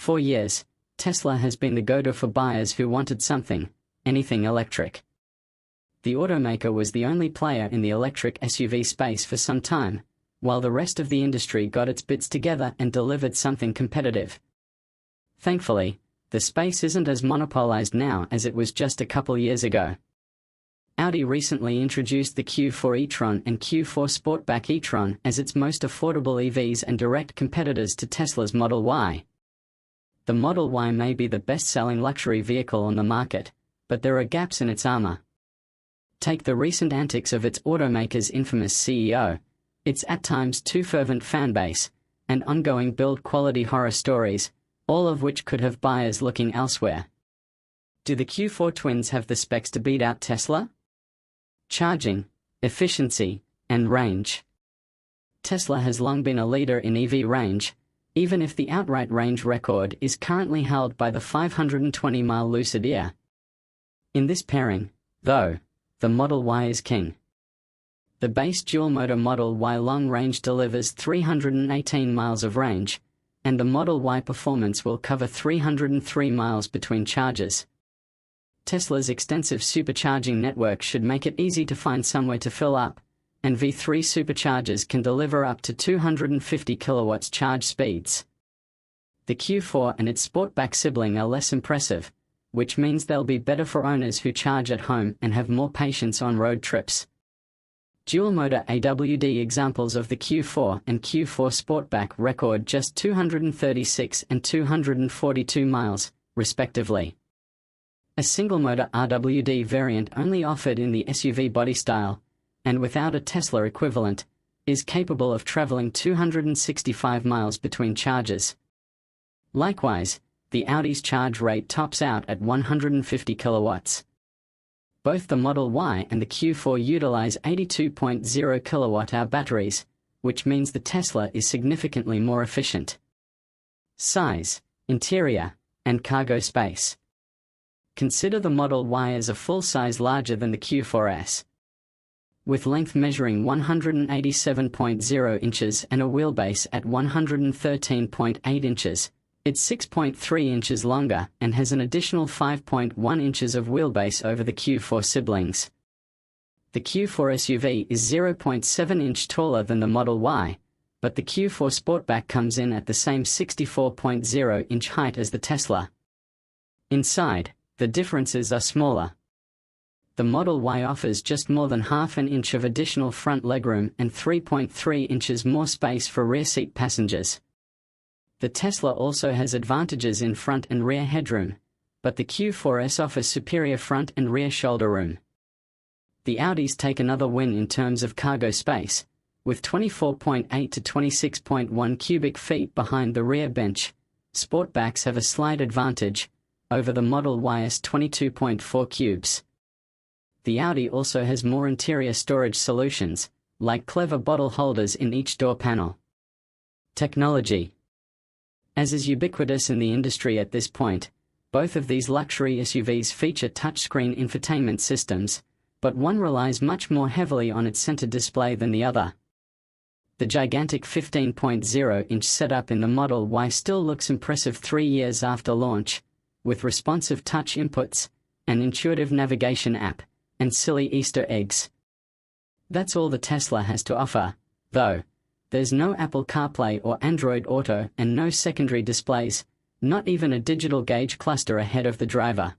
4 years, Tesla has been the go-to for buyers who wanted anything electric. The automaker was the only player in the electric SUV space for some time, while the rest of the industry got its bits together and delivered something competitive. Thankfully, the space isn't as monopolized now as it was just a couple years ago. Audi recently introduced the Q4 e-tron and Q4 Sportback e-tron as its most affordable EVs and direct competitors to Tesla's Model Y. The Model Y may be the best-selling luxury vehicle on the market, but there are gaps in its armor. Take the recent antics of its automaker's infamous CEO, its at times too fervent fanbase, and ongoing build quality horror stories, all of which could have buyers looking elsewhere. Do the Q4 twins have the specs to beat out Tesla? Charging, efficiency, and range. Tesla has long been a leader in EV range, even if the outright range record is currently held by the 520-mile Lucid Air. In this pairing, though, the Model Y is king. The base dual-motor Model Y long range delivers 318 miles of range, and the Model Y Performance will cover 303 miles between charges. Tesla's extensive supercharging network should make it easy to find somewhere to fill up, and V3 superchargers can deliver up to 250 kilowatts charge speeds. The Q4 and its Sportback sibling are less impressive, which means they'll be better for owners who charge at home and have more patience on road trips. Dual-motor AWD examples of the Q4 and Q4 Sportback record just 236 and 242 miles, respectively. A single-motor RWD variant only offered in the SUV body style, and without a Tesla equivalent, is capable of traveling 265 miles between charges. Likewise, the Audi's charge rate tops out at 150 kilowatts. Both the Model Y and the Q4 utilize 82.0 kilowatt-hour batteries, which means the Tesla is significantly more efficient. Size, interior, and cargo space. Consider the Model Y as a full size larger than the Q4S. With length measuring 187.0 inches and a wheelbase at 113.8 inches, it's 6.3 inches longer and has an additional 5.1 inches of wheelbase over the Q4 siblings. The Q4 SUV is 0.7 inch taller than the Model Y, but the Q4 Sportback comes in at the same 64.0 inch height as the Tesla. Inside, the differences are smaller. The Model Y offers just more than half an inch of additional front legroom and 3.3 inches more space for rear seat passengers. The Tesla also has advantages in front and rear headroom, but the Q4S offers superior front and rear shoulder room. The Audis take another win in terms of cargo space, with 24.8 to 26.1 cubic feet behind the rear bench. Sportbacks have a slight advantage over the Model Y's 22.4 cubes. The Audi also has more interior storage solutions, like clever bottle holders in each door panel. Technology. As is ubiquitous in the industry at this point, both of these luxury SUVs feature touchscreen infotainment systems, but one relies much more heavily on its center display than the other. The gigantic 15.0-inch setup in the Model Y still looks impressive 3 years after launch, with responsive touch inputs, an intuitive navigation app, and silly Easter eggs. That's all the Tesla has to offer, though. There's no Apple CarPlay or Android Auto and no secondary displays, not even a digital gauge cluster ahead of the driver.